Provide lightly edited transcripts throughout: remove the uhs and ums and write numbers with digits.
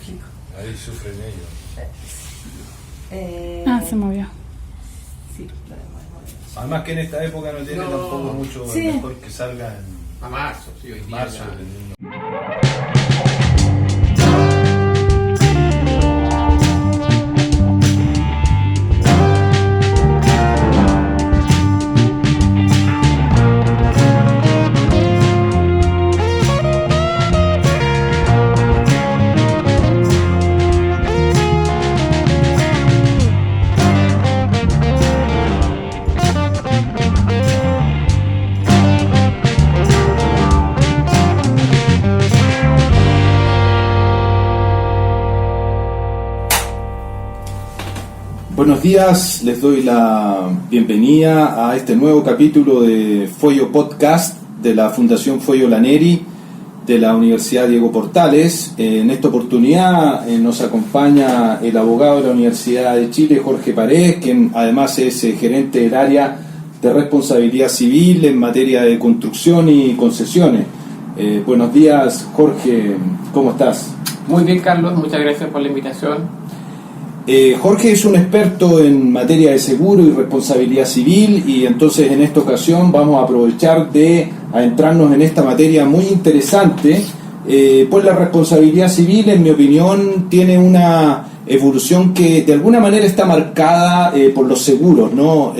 explico. Ahí sufren ellos. Se movió. Sí, lo hemos movido. Además que en esta época no tiene tampoco mucho, Sí. mejor que salga en A marzo, sí, hoy día marzo. ya. dependiendo. Buenos días, les doy la bienvenida a este nuevo capítulo de Follo Podcast de la Fundación Follo Laneri de la Universidad Diego Portales. En esta oportunidad nos acompaña el abogado de la Universidad de Chile, Jorge Paredes, quien además es gerente del área de responsabilidad civil en materia de construcción y concesiones. Buenos días, Jorge, ¿cómo estás? Muy bien, Carlos, muchas gracias por la invitación. Jorge es un experto en materia de seguro y responsabilidad civil, y entonces en esta ocasión vamos a aprovechar de adentrarnos en esta materia muy interesante, pues la responsabilidad civil, en mi opinión, tiene una evolución que de alguna manera está marcada por los seguros, ¿no?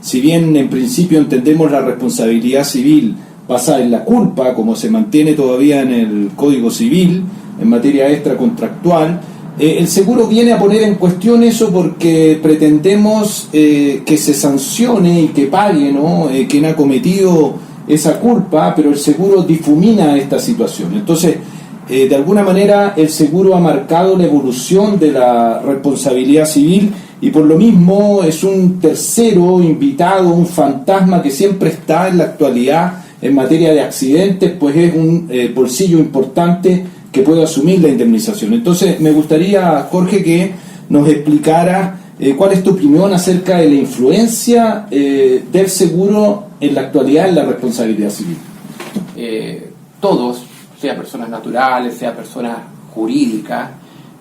Si bien en principio entendemos la responsabilidad civil basada en la culpa, como se mantiene todavía en el Código Civil en materia extracontractual, el seguro viene a poner en cuestión eso porque pretendemos que se sancione y que pague, ¿no? Quien ha cometido esa culpa, pero el seguro difumina esta situación. Entonces, de alguna manera el seguro ha marcado la evolución de la responsabilidad civil, y por lo mismo es un tercero invitado, un fantasma que siempre está en la actualidad en materia de accidentes, pues es un bolsillo importante que puede asumir la indemnización. Entonces me gustaría, Jorge, que nos explicara cuál es tu opinión acerca de la influencia del seguro en la actualidad en la responsabilidad civil. Todos, sea personas naturales, sea personas jurídicas,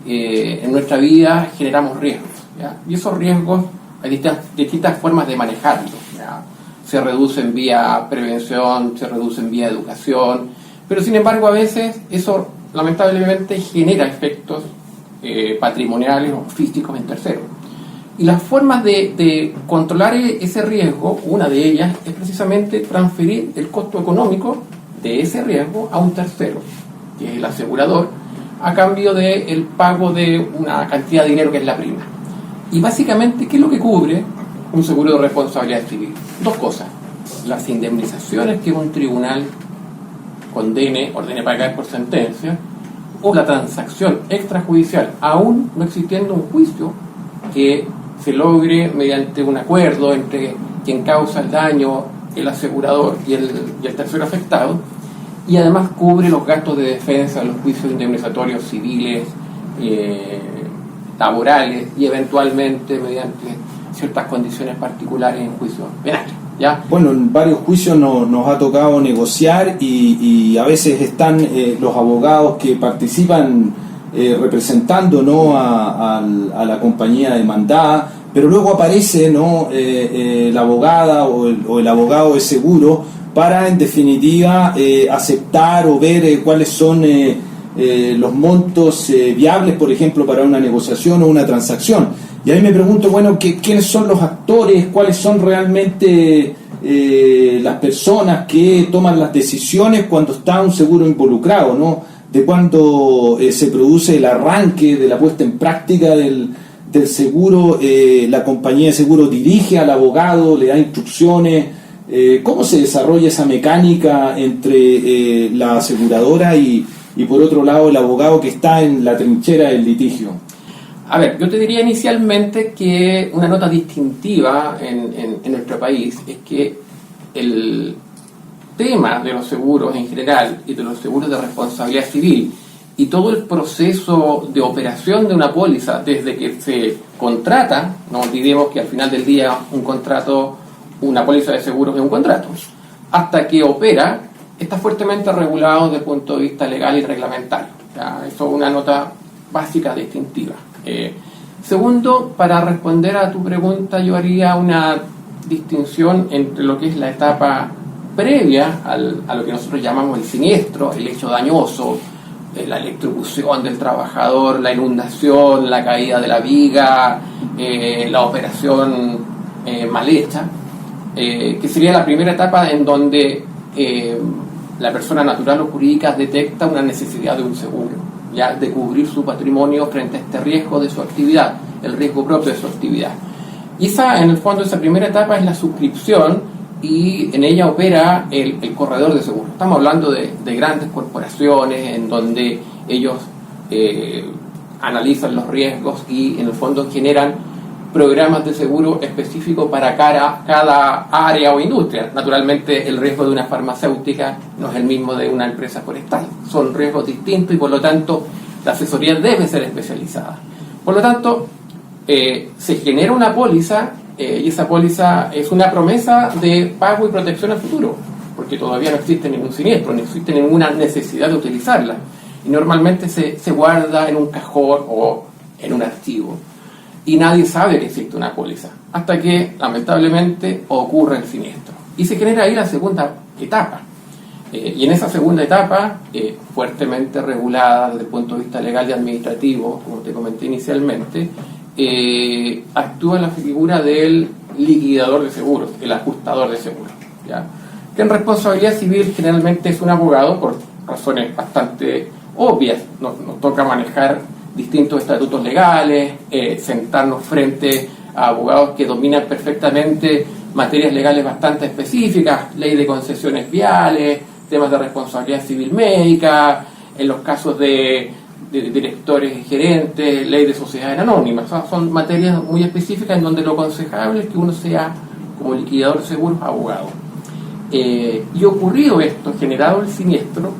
en nuestra vida generamos riesgos, ¿ya? Y esos riesgos hay distintas formas de manejarlos, ¿ya? Se reduce en vía prevención, se reduce en vía educación, pero sin embargo a veces eso lamentablemente genera efectos patrimoniales o físicos en terceros. Y las formas de controlar ese riesgo, una de ellas es precisamente transferir el costo económico de ese riesgo a un tercero, que es el asegurador, a cambio del pago de una cantidad de dinero que es la prima. Y básicamente, ¿qué es lo que cubre un seguro de responsabilidad civil? Dos cosas: las indemnizaciones que un tribunal ordene pagar por sentencia, o la transacción extrajudicial, aún no existiendo un juicio, que se logre mediante un acuerdo entre quien causa el daño, el asegurador y el tercero afectado, y además cubre los gastos de defensa, los juicios indemnizatorios civiles, laborales y eventualmente mediante ciertas condiciones particulares en juicios penales. ¿Ya? Bueno, en varios juicios nos ha tocado negociar y a veces están los abogados que participan representando, ¿no?, a la compañía demandada, pero luego aparece, ¿no?, la abogada o el abogado de seguro para, en definitiva, aceptar o ver cuáles son los montos viables, por ejemplo, para una negociación o una transacción. Y ahí me pregunto, bueno, ¿quiénes son los actores? ¿Cuáles son realmente las personas que toman las decisiones cuando está un seguro involucrado, ¿no? De cuando se produce el arranque de la puesta en práctica del seguro, la compañía de seguro dirige al abogado, le da instrucciones. ¿Cómo se desarrolla esa mecánica entre la aseguradora y por otro lado el abogado que está en la trinchera del litigio? A ver, yo te diría inicialmente que una nota distintiva en nuestro país es que el tema de los seguros en general y de los seguros de responsabilidad civil y todo el proceso de operación de una póliza desde que se contrata, no olvidemos que al final del día una póliza de seguros es un contrato, hasta que opera, está fuertemente regulado desde el punto de vista legal y reglamentario. Ya, eso es una nota básicas distintivas. Segundo, para responder a tu pregunta, yo haría una distinción entre lo que es la etapa previa a lo que nosotros llamamos el siniestro, el hecho dañoso, la electrocución del trabajador, la inundación, la caída de la viga, la operación mal hecha, que sería la primera etapa en donde la persona natural o jurídica detecta una necesidad de un seguro, ya de cubrir su patrimonio frente a este riesgo de su actividad, el riesgo propio de su actividad. Y esa, en el fondo, esa primera etapa es la suscripción, y en ella opera el corredor de seguros. Estamos hablando de grandes corporaciones en donde ellos analizan los riesgos y en el fondo generan programas de seguro específicos para cada área o industria. Naturalmente el riesgo de una farmacéutica no es el mismo de una empresa forestal, son riesgos distintos y por lo tanto la asesoría debe ser especializada. Por lo tanto, se genera una póliza y esa póliza es una promesa de pago y protección al futuro, porque todavía no existe ningún siniestro, no existe ninguna necesidad de utilizarla, y normalmente se guarda en un cajón o en un archivo y nadie sabe que existe una póliza hasta que lamentablemente ocurre el siniestro y se genera ahí la segunda etapa. Y en esa segunda etapa, fuertemente regulada desde el punto de vista legal y administrativo, como te comenté inicialmente, actúa la figura del liquidador de seguros, el ajustador de seguros, ¿ya? Que en responsabilidad civil generalmente es un abogado por razones bastante obvias. Nos toca manejar distintos estatutos legales, sentarnos frente a abogados que dominan perfectamente materias legales bastante específicas, ley de concesiones viales, temas de responsabilidad civil médica, en los casos de directores y gerentes, ley de sociedades anónimas. O sea, son materias muy específicas en donde lo aconsejable es que uno sea, como liquidador de seguros, abogado. Y ocurrido esto, generado el siniestro,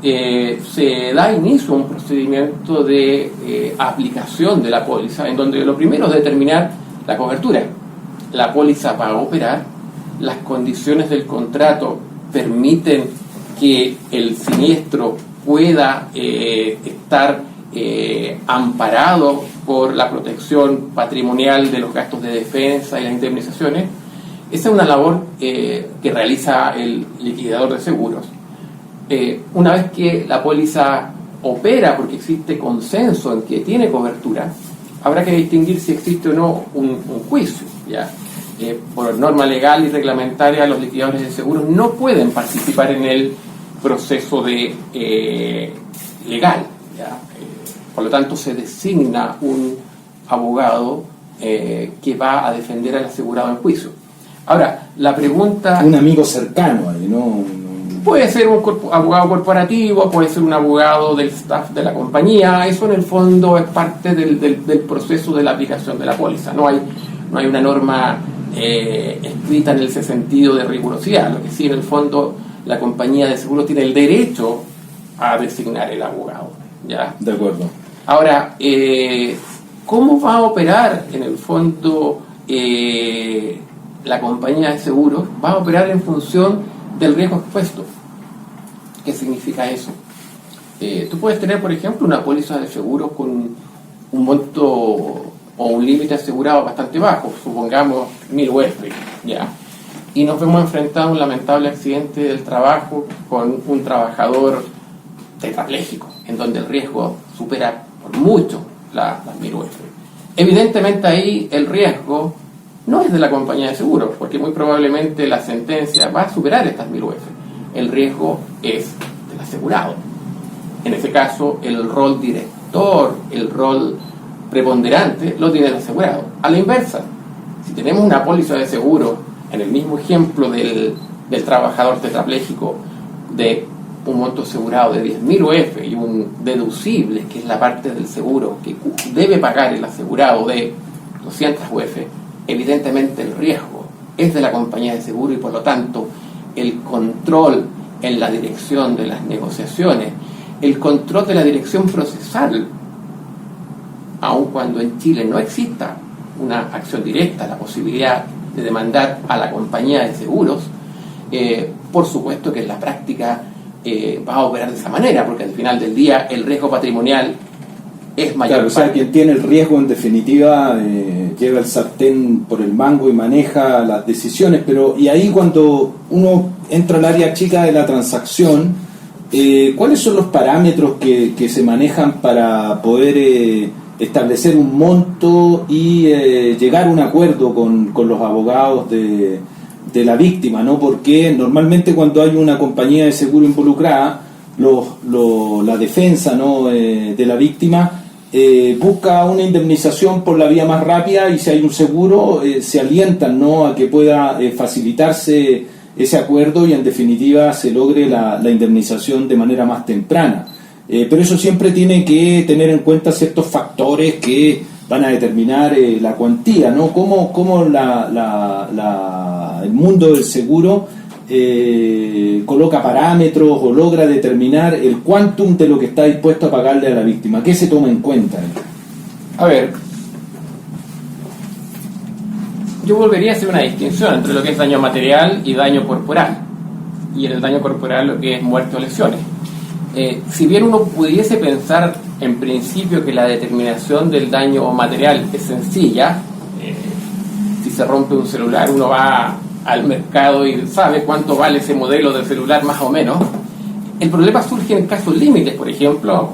se da inicio a un procedimiento de aplicación de la póliza, en donde lo primero es determinar la cobertura. La póliza va a operar, las condiciones del contrato permiten que el siniestro pueda estar amparado por la protección patrimonial de los gastos de defensa y las indemnizaciones. Esa es una labor que realiza el liquidador de seguros. Una vez que la póliza opera, porque existe consenso en que tiene cobertura, habrá que distinguir si existe o no un juicio, ¿ya? Por norma legal y reglamentaria, los liquidadores de seguros no pueden participar en el proceso legal, ¿ya? Por lo tanto, se designa un abogado que va a defender al asegurado en juicio. Ahora, la pregunta... Un amigo cercano ahí, ¿no? Puede ser un abogado corporativo, puede ser un abogado del staff de la compañía. Eso en el fondo es parte del proceso de la aplicación de la póliza. No hay una norma escrita en ese sentido de rigurosidad. Lo que sí, en el fondo, la compañía de seguros tiene el derecho a designar el abogado, ¿ya? De acuerdo. Ahora, ¿cómo va a operar en el fondo la compañía de seguros? Va a operar en función del riesgo expuesto. ¿Qué significa eso? Tú puedes tener, por ejemplo, una póliza de seguros con un monto o un límite asegurado bastante bajo, supongamos 1.000 UF, ¿ya? Y nos vemos enfrentados a un lamentable accidente del trabajo con un trabajador tetrapléjico, en donde el riesgo supera por mucho las 1.000 UF. Evidentemente ahí el riesgo no es de la compañía de seguros, porque muy probablemente la sentencia va a superar estas 1.000 UF. El riesgo es del asegurado. En ese caso, el rol director, el rol preponderante, lo tiene el asegurado. A la inversa, si tenemos una póliza de seguro, en el mismo ejemplo del trabajador tetrapléjico, de un monto asegurado de 10.000 UF y un deducible, que es la parte del seguro que debe pagar el asegurado de 200 UF, evidentemente el riesgo es de la compañía de seguro y por lo tanto el control en la dirección de las negociaciones, el control de la dirección procesal, aun cuando en Chile no exista una acción directa, la posibilidad de demandar a la compañía de seguros, por supuesto que en la práctica va a operar de esa manera, porque al final del día el riesgo patrimonial es mayor. Claro, o sea, parte. quien tiene el riesgo en definitiva lleva el sartén por el mango y maneja las decisiones, pero y ahí cuando uno entra al área chica de la transacción, ¿cuáles son los parámetros que se manejan para poder establecer un monto y llegar a un acuerdo con los abogados de la víctima, ¿no? Porque normalmente cuando hay una compañía de seguro involucrada, la defensa, ¿no?, de la víctima busca una indemnización por la vía más rápida, y si hay un seguro se alientan, ¿no?, a que pueda facilitarse ese acuerdo y en definitiva se logre la indemnización de manera más temprana. Pero eso siempre tiene que tener en cuenta ciertos factores que van a determinar la cuantía, ¿no? ¿Cómo el mundo del seguro coloca parámetros o logra determinar el quantum de lo que está dispuesto a pagarle a la víctima? ¿Qué se toma en cuenta? A ver, yo volvería a hacer una distinción entre lo que es daño material y daño corporal, y en el daño corporal lo que es muerte o lesiones. Si bien uno pudiese pensar en principio que la determinación del daño material es sencilla, si se rompe un celular uno va al mercado y sabe cuánto vale ese modelo de celular más o menos. El problema surge en casos límites. Por ejemplo,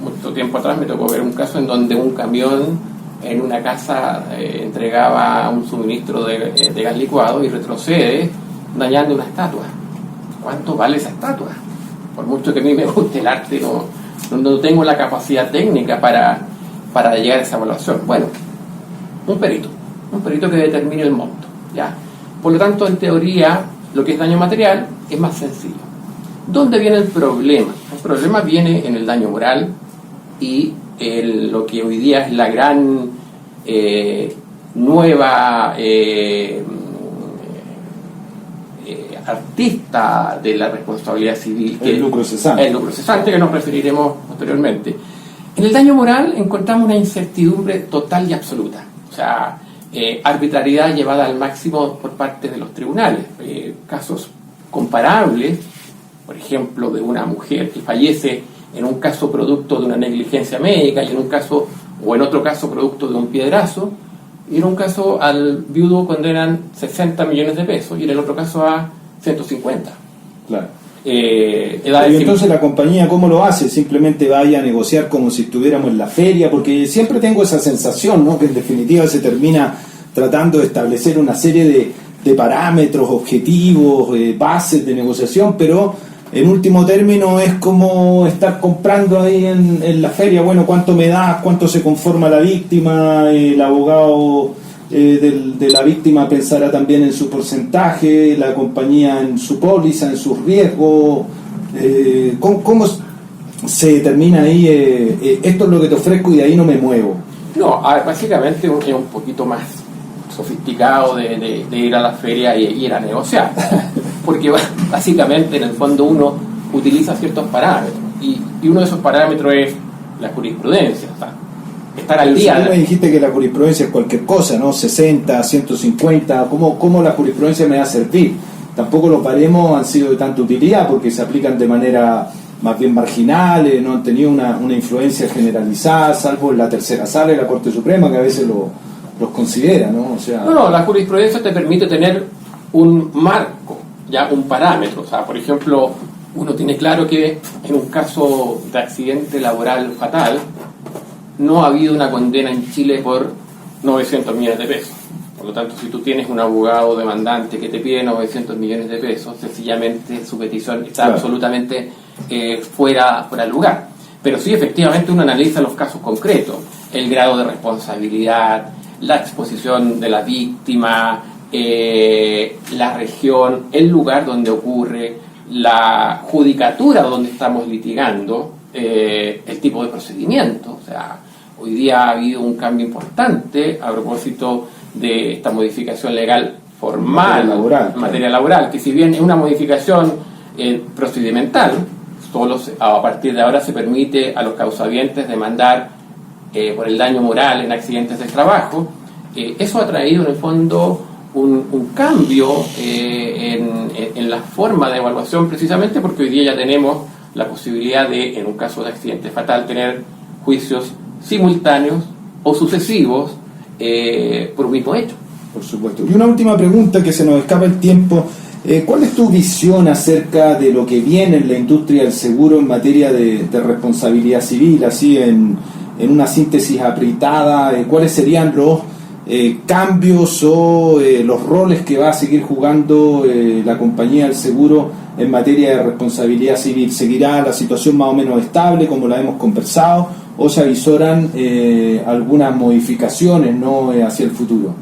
mucho tiempo atrás me tocó ver un caso en donde un camión en una casa entregaba un suministro de gas licuado y retrocede dañando una estatua. ¿Cuánto vale esa estatua? Por mucho que a mí me guste el arte, no tengo la capacidad técnica para llegar a esa evaluación. Bueno, un perito que determine el monto, ¿ya? Por lo tanto, en teoría, lo que es daño material es más sencillo. ¿Dónde viene el problema? El problema viene en el daño moral y lo que hoy día es la gran nueva artista de la responsabilidad civil, que El lucro cesante. El lucro cesante, que nos referiremos posteriormente. En el daño moral encontramos una incertidumbre total y absoluta, o sea, arbitrariedad llevada al máximo por parte de los tribunales. Casos comparables, por ejemplo, de una mujer que fallece en un caso producto de una negligencia médica, y en un caso, o en otro caso, producto de un piedrazo, y en un caso al viudo condenan 60 millones de pesos y en el otro caso a 150. Claro. Y entonces la compañía, ¿cómo lo hace? Simplemente vaya a negociar como si estuviéramos en la feria, porque siempre tengo esa sensación, ¿no?, que en definitiva se termina tratando de establecer una serie de parámetros, objetivos, bases de negociación, pero en último término es como estar comprando ahí en la feria. Bueno, ¿cuánto me das? ¿Cuánto se conforma la víctima? El abogado de la víctima pensará también en su porcentaje, la compañía en su póliza, en sus riesgos. ¿Cómo se determina ahí? Esto es lo que te ofrezco y de ahí no me muevo. No, básicamente es un poquito más sofisticado de ir a la feria y ir a negociar, porque básicamente en el fondo uno utiliza ciertos parámetros, y uno de esos parámetros es la jurisprudencia, o sea, estar al día. Tú me dijiste que la jurisprudencia es cualquier cosa, ¿no? 60, 150, ¿cómo la jurisprudencia me va a servir? Tampoco los baremos han sido de tanta utilidad porque se aplican de manera más bien marginal, no han tenido una influencia generalizada, salvo en la tercera sala de la Corte Suprema, que a veces los considera, ¿no? O sea, no, la jurisprudencia te permite tener un marco, ya un parámetro. O sea, por ejemplo, uno tiene claro que en un caso de accidente laboral fatal no ha habido una condena en Chile por 900 millones de pesos. Por lo tanto, si tú tienes un abogado demandante que te pide 900 millones de pesos, sencillamente su petición está claro, absolutamente fuera de lugar. Pero sí, efectivamente, uno analiza los casos concretos, el grado de responsabilidad, la exposición de la víctima, la región, el lugar donde ocurre, la judicatura donde estamos litigando, el tipo de procedimiento. O sea, hoy día ha habido un cambio importante a propósito de esta modificación legal formal en materia laboral, que si bien es una modificación procedimental, solo a partir de ahora se permite a los causavientes demandar por el daño moral en accidentes del trabajo. Eso ha traído en el fondo un cambio en la forma de evaluación, precisamente porque hoy día ya tenemos la posibilidad de, en un caso de accidente fatal, tener juicios simultáneos o sucesivos por un mismo hecho. Por supuesto. Y una última pregunta, que se nos escapa el tiempo. ¿Cuál es tu visión acerca de lo que viene en la industria del seguro en materia de responsabilidad civil? Así, en una síntesis apretada, ¿cuáles serían los cambios o los roles que va a seguir jugando la compañía del seguro en materia de responsabilidad civil? ¿Seguirá la situación más o menos estable como la hemos conversado, o se avisoran algunas modificaciones, ¿no?, hacia el futuro?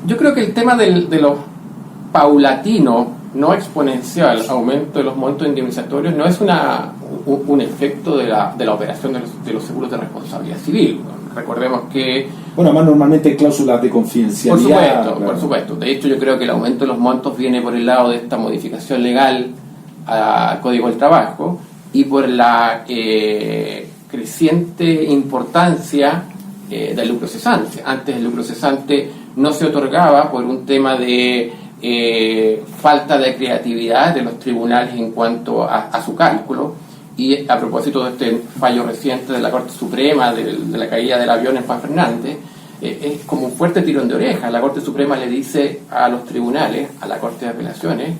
Yo creo que el tema de los paulatino, no exponencial, aumento de los montos indemnizatorios no es un efecto de la operación de los seguros de responsabilidad civil. Recordemos que... Bueno, más normalmente hay cláusulas de confidencialidad. Por supuesto. De hecho, yo creo que el aumento de los montos viene por el lado de esta modificación legal al Código del Trabajo y por la creciente importancia del lucro cesante. Antes el lucro cesante no se otorgaba por un tema de falta de creatividad de los tribunales en cuanto a su cálculo, y a propósito de este fallo reciente de la Corte Suprema de la caída del avión en Juan Fernández, es como un fuerte tirón de oreja. La Corte Suprema le dice a los tribunales, a la Corte de Apelaciones: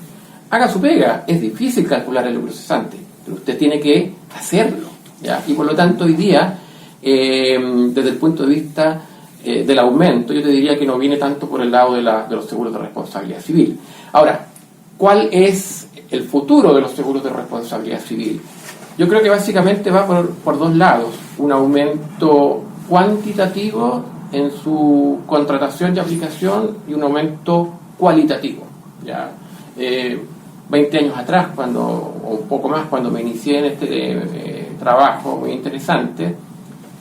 haga su pega, es difícil calcular el lucro cesante, pero usted tiene que hacerlo, ¿ya? Y por lo tanto hoy día, desde el punto de vista del aumento, yo te diría que no viene tanto por el lado de los seguros de responsabilidad civil. Ahora, ¿cuál es el futuro de los seguros de responsabilidad civil? Yo creo que básicamente va por dos lados: un aumento cuantitativo en su contratación y aplicación y un aumento cualitativo, ¿ya? 20 años atrás, o un poco más, cuando me inicié en este trabajo muy interesante,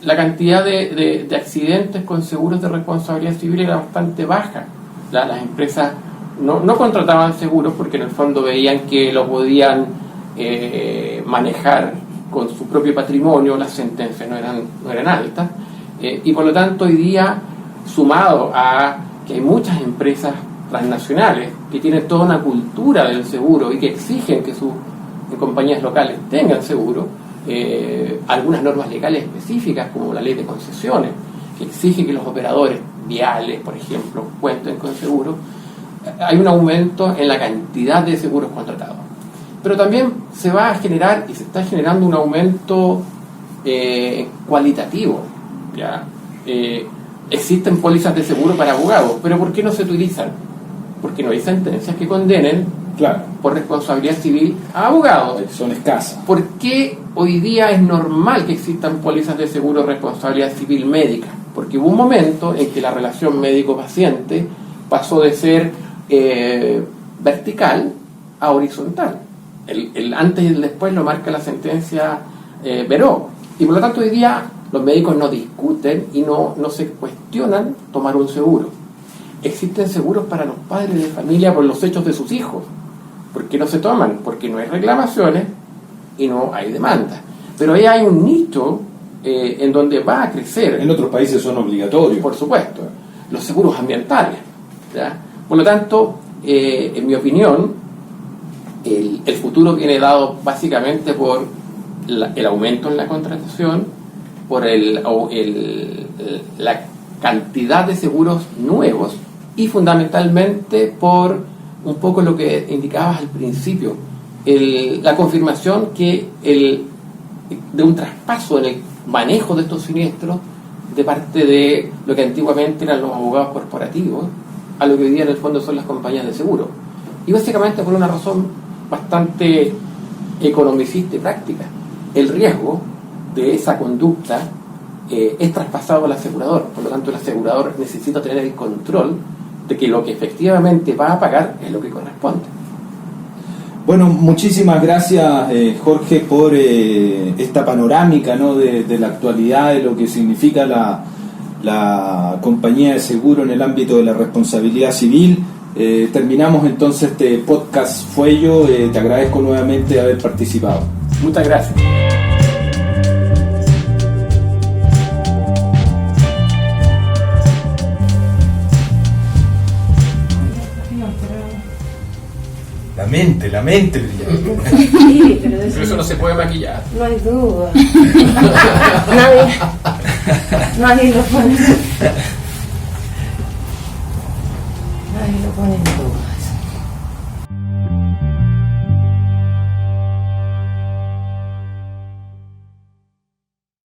la cantidad de accidentes con seguros de responsabilidad civil era bastante baja. Las empresas no contrataban seguros porque en el fondo veían que lo podían manejar con su propio patrimonio, las sentencias no eran altas, y por lo tanto hoy día, sumado a que hay muchas empresas transnacionales que tienen toda una cultura del seguro y que exigen que sus compañías locales tengan seguro, algunas normas legales específicas como la ley de concesiones, que exige que los operadores viales, por ejemplo, cuenten con seguro, hay un aumento en la cantidad de seguros contratados. Pero también se va a generar y se está generando un aumento cualitativo, ¿ya? Existen pólizas de seguro para abogados, pero ¿por qué no se utilizan? Porque no hay sentencias que condenen, claro, por responsabilidad civil a abogados. Son escasas. ¿Por qué hoy día es normal que existan pólizas de seguro de responsabilidad civil médica? Porque hubo un momento en que la relación médico-paciente pasó de ser vertical a horizontal. El antes y el después lo marca la sentencia Veró. Y por lo tanto hoy día los médicos no discuten y no se cuestionan tomar un seguro. Existen seguros para los padres de familia por los hechos de sus hijos. ¿Por qué no se toman? Porque no hay reclamaciones y no hay demanda. Pero ahí hay un nicho en donde va a crecer. En otros países son obligatorios. Por supuesto. Los seguros ambientales, ¿ya? Por lo tanto, en mi opinión, el futuro viene dado básicamente por el aumento en la contratación, por la cantidad de seguros nuevos y fundamentalmente por un poco lo que indicabas al principio, la confirmación de un traspaso en el manejo de estos siniestros de parte de lo que antiguamente eran los abogados corporativos a lo que hoy día en el fondo son las compañías de seguro, y básicamente por una razón bastante economicista y práctica: el riesgo de esa conducta es traspasado al asegurador. Por lo tanto, el asegurador necesita tener el control de que lo que efectivamente va a pagar es lo que corresponde. Bueno, muchísimas gracias, Jorge, por esta panorámica, ¿no?, de la actualidad, de lo que significa la compañía de seguro en el ámbito de la responsabilidad civil. Terminamos entonces este podcast Fuello. Te agradezco nuevamente haber participado. Muchas gracias. La mente brillante. Sí, pero Pero eso no se puede maquillar. no hay duda. Nadie, Nadie lo pone. Nadie lo pone en duda.